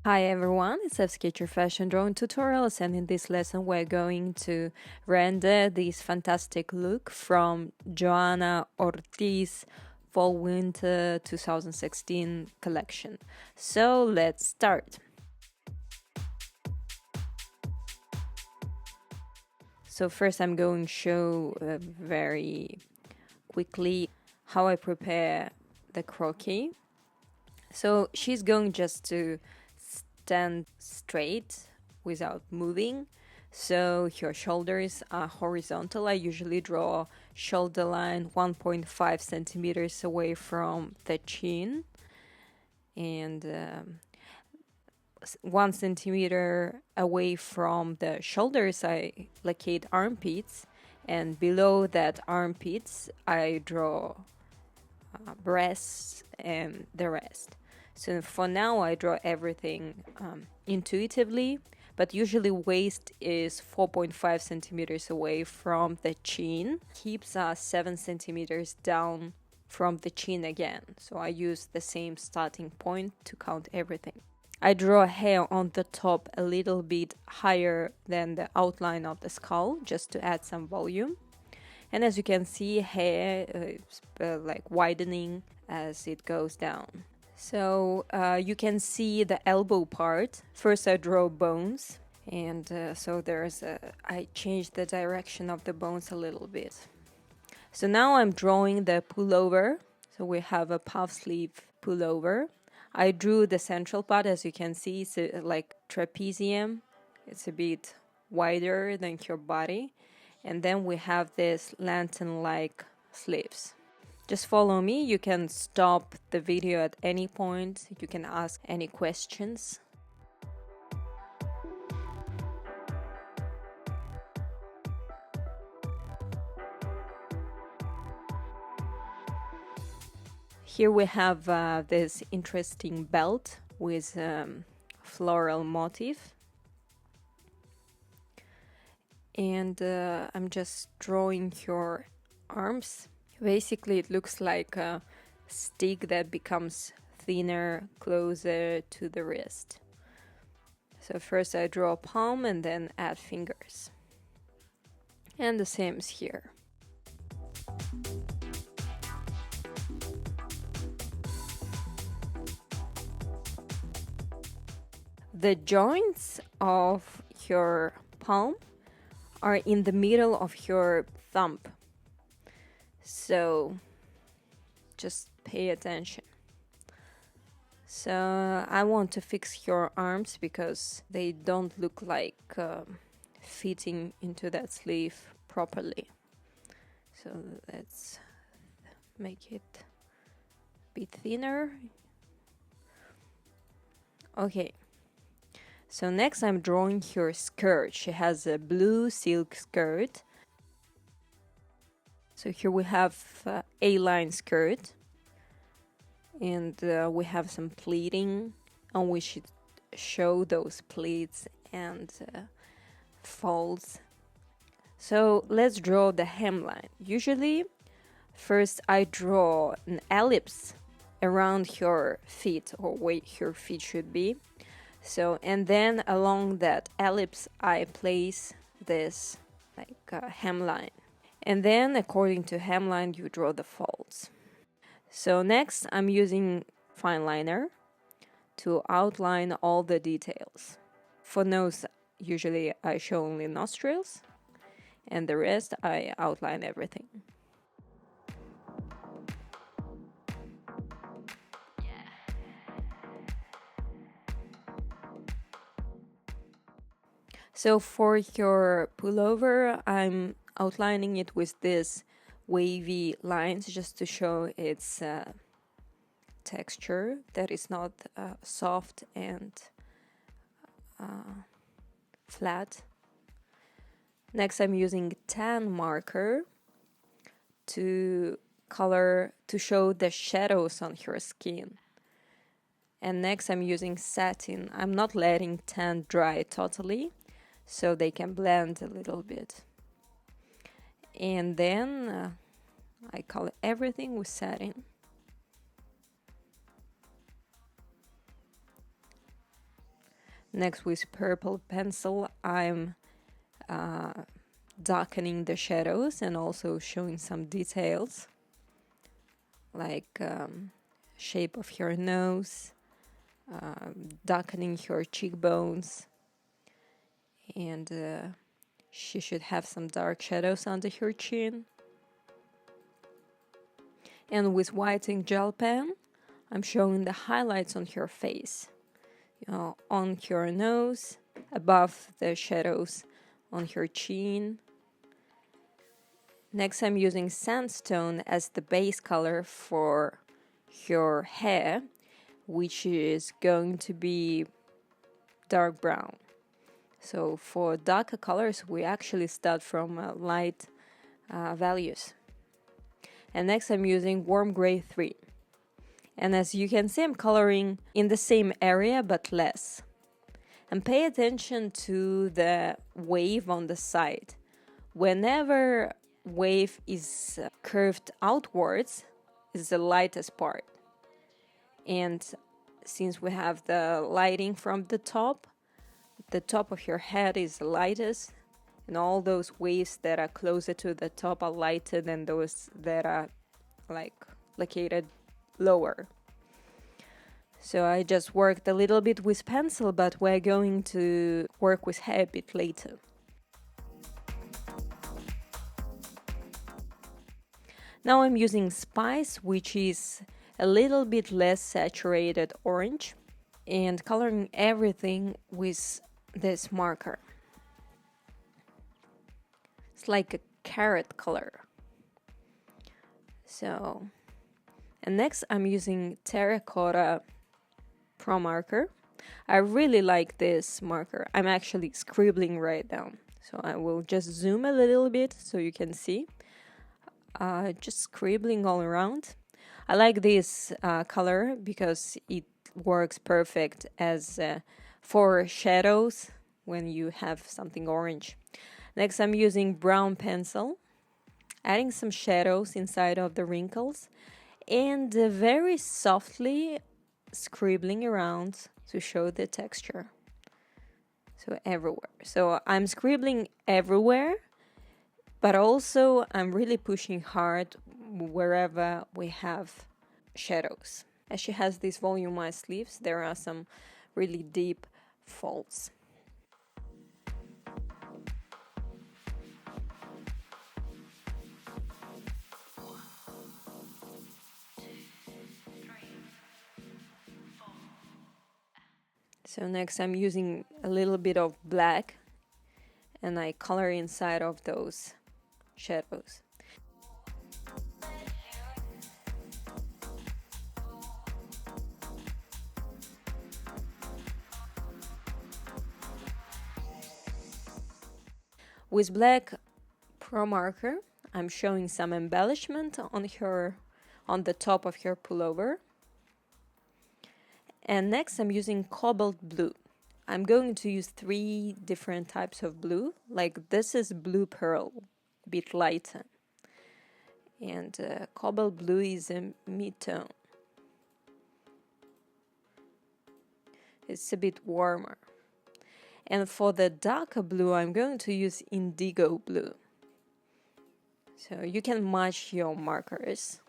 Hi everyone, it's FSketcher Fashion Drawing Tutorials, and in this lesson we're going to render this fantastic look from Johanna Ortiz Fall Winter 2016 collection. So let's start. So first I'm going to show very quickly how I prepare the croquis. So she's going just to stand straight without moving, so your shoulders are horizontal. I usually draw shoulder line 1.5 centimeters away from the chin and 1 centimeter away from the shoulders. I locate armpits, and below that armpits I draw breasts and the rest. So for now I draw everything intuitively, but usually waist is 4.5 centimeters away from the chin. Hips are 7 centimeters down from the chin again. So I use the same starting point to count everything. I draw hair on the top a little bit higher than the outline of the skull, just to add some volume. And as you can see, hair is like widening as it goes down. So you can see the elbow part. First I draw bones, and so I changed the direction of the bones a little bit. So now I'm drawing the pullover. So we have a puff sleeve pullover. I drew the central part. As you can see, it's like trapezium. It's a bit wider than your body. And then we have this lantern-like sleeves. Just follow me. You can stop the video at any point. You can ask any questions. Here we have this interesting belt with floral motif. And I'm just drawing your arms. Basically, it looks like a stick that becomes thinner closer to the wrist. So first I draw a palm and then add fingers. And the same is here. The joints of your palm are in the middle of your thumb. So just pay attention. So I want to fix your arms because they don't look like fitting into that sleeve properly. So let's make it a bit thinner. Okay. So next I'm drawing her skirt. She has a blue silk skirt. So here we have A-line skirt, and we have some pleating, and we should show those pleats and folds. So let's draw the hemline. Usually, first I draw an ellipse around her feet, or where her feet should be. So, and then along that ellipse I place this like hemline. And then, according to hemline, you draw the folds. So next, I'm using fine liner to outline all the details. For nose, usually I show only nostrils, and the rest I outline everything. So for your pullover, I'm outlining it with this wavy lines just to show its texture, that is not soft and flat. Next I'm using tan marker to show the shadows on her skin. And next I'm using satin. I'm not letting tan dry totally, so they can blend a little bit. And then I color everything with satin. Next, with purple pencil, I'm darkening the shadows and also showing some details, like shape of her nose, darkening her cheekbones, and she should have some dark shadows under her chin. And with white ink gel pen, I'm showing the highlights on her face, on her nose, above the shadows on her chin. Next, I'm using sandstone as the base color for her hair, which is going to be dark brown. So for darker colors, we actually start from light values. And next, I'm using warm gray 3. And as you can see, I'm coloring in the same area but less. And pay attention to the wave on the side. Whenever wave is curved outwards, is the lightest part. And since we have the lighting from the top of your head is the lightest, and all those waves that are closer to the top are lighter than those that are located lower. So I just worked a little bit with pencil, but we're going to work with hair a bit later. Now I'm using Spice, which is a little bit less saturated orange, and coloring everything with this marker. It's like a carrot color. So, and next I'm using Terracotta Pro Marker. I really like this marker. I'm actually scribbling right now. So I will just zoom a little bit so you can see. Just scribbling all around. I like this color because it works perfect as for shadows when you have something orange. Next, I'm using brown pencil, adding some shadows inside of the wrinkles, and very softly scribbling around to show the texture. So everywhere. So I'm scribbling everywhere, but also I'm really pushing hard wherever we have shadows. As she has these volumized sleeves, there are some really deep folds. So next I'm using a little bit of black and I color inside of those shadows. With black Pro Marker, I'm showing some embellishment on the top of her pullover. And next I'm using cobalt blue. I'm going to use 3 different types of blue. Like this is blue pearl, a bit lighter. And cobalt blue is a mid-tone. It's a bit warmer. And for the darker blue, I'm going to use indigo blue. So you can match your markers.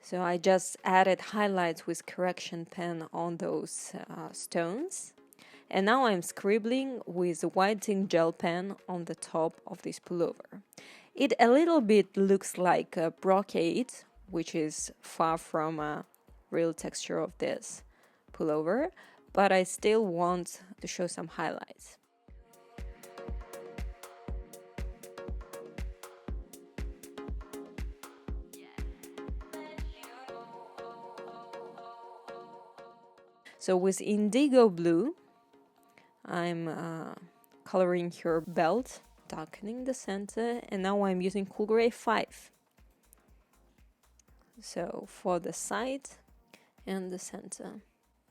So I just added highlights with correction pen on those stones. And now I'm scribbling with white ink gel pen on the top of this pullover. It a little bit looks like a brocade, which is far from a real texture of this pullover, but I still want to show some highlights. So with indigo blue, I'm coloring her belt, darkening the center, and now I'm using cool gray 5. So for the side and the center,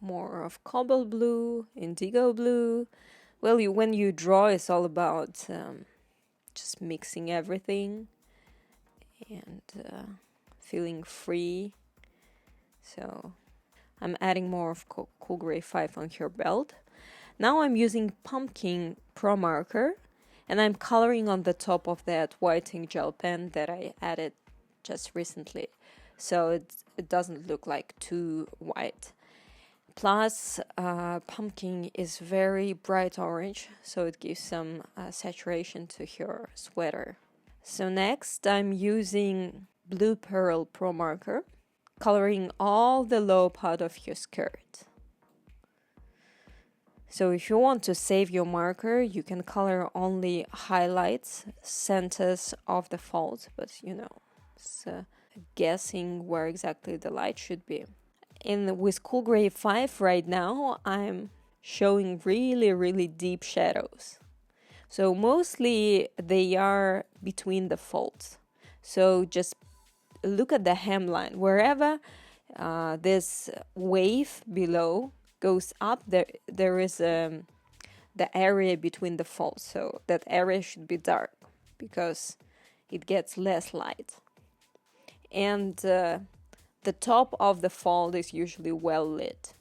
more of cobalt blue, indigo blue. Well, when you draw, it's all about just mixing everything and feeling free. So I'm adding more of cool gray 5 on her belt. Now I'm using Pumpkin Pro Marker, and I'm coloring on the top of that white ink gel pen that I added just recently, so it doesn't look like too white. Plus, pumpkin is very bright orange, so it gives some saturation to your sweater. So next, I'm using Blue Pearl Pro Marker, coloring all the low part of your skirt. So if you want to save your marker, you can color only highlights, centers of the folds, but it's guessing where exactly the light should be. And with Cool Gray 5 right now, I'm showing really deep shadows. So mostly they are between the folds. So just look at the hemline. Wherever this wave below goes up, there is the area between the folds. So that area should be dark because it gets less light. And the top of the fold is usually well lit,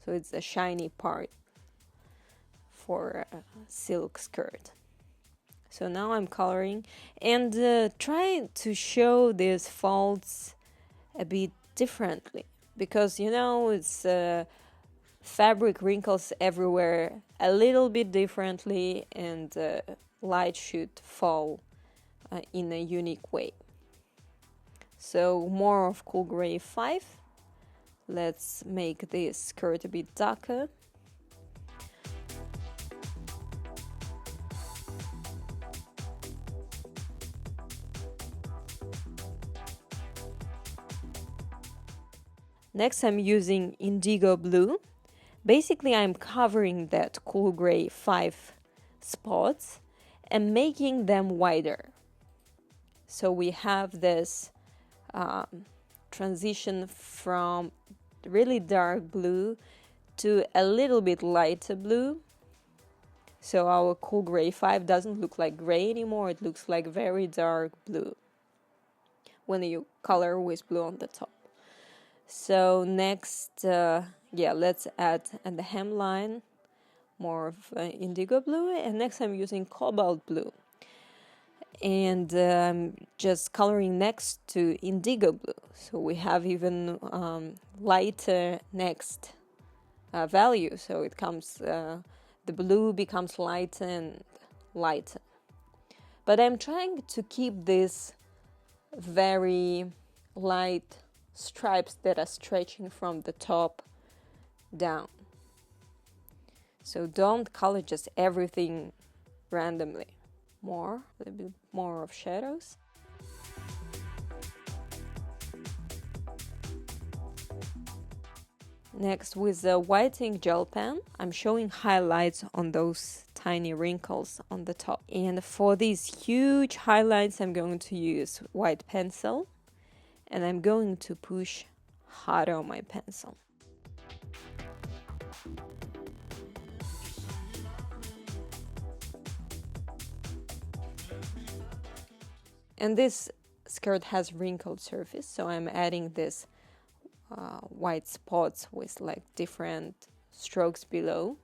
so it's a shiny part for a silk skirt. So now I'm coloring and trying to show these folds a bit differently, because it's fabric wrinkles everywhere a little bit differently, and light should fall in a unique way. So more of Cool Gray 5. Let's make this skirt a bit darker. Next, I'm using Indigo Blue. Basically, I'm covering that Cool Gray 5 spots and making them wider. So we have this transition from really dark blue to a little bit lighter blue. So our Cool Gray 5 doesn't look like gray anymore, it looks like very dark blue when you color with blue on the top. So next, let's add at the hemline more of indigo blue, and next I'm using cobalt blue. And just coloring next to indigo blue, so we have even lighter next value, so it comes the blue becomes lighter and lighter. But I'm trying to keep this very light stripes that are stretching from the top down. So don't color just everything randomly. A little bit more of shadows. Next, with the white ink gel pen, I'm showing highlights on those tiny wrinkles on the top. And for these huge highlights, I'm going to use white pencil, and I'm going to push harder on my pencil. And this skirt has wrinkled surface, so I'm adding this white spots with like different strokes below.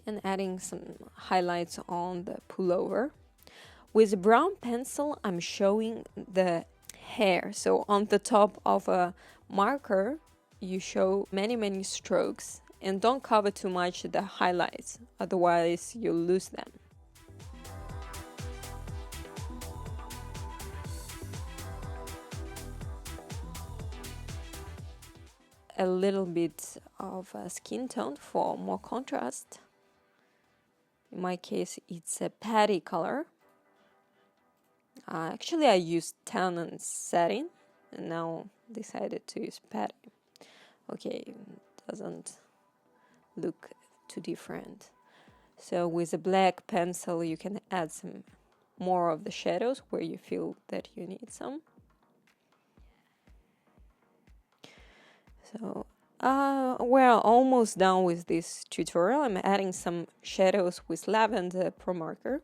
And adding some highlights on the pullover. With brown pencil, I'm showing the hair. So on the top of a marker, you show many strokes, and don't cover too much the highlights, otherwise you'll lose them. A little bit of a skin tone for more contrast. In my case, it's a patty color. Actually, I used tan and satin, and now decided to use patty. Okay, it doesn't look too different. So with a black pencil, you can add some more of the shadows where you feel that you need some. So We're almost done with this tutorial. I'm adding some shadows with lavender pro marker.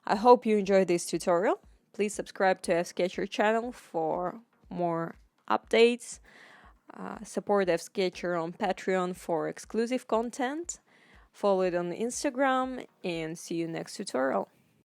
I hope you enjoyed this tutorial. Please subscribe to FSketcher channel for more updates. Support FSketcher on Patreon for exclusive content. Follow it on Instagram and see you next tutorial.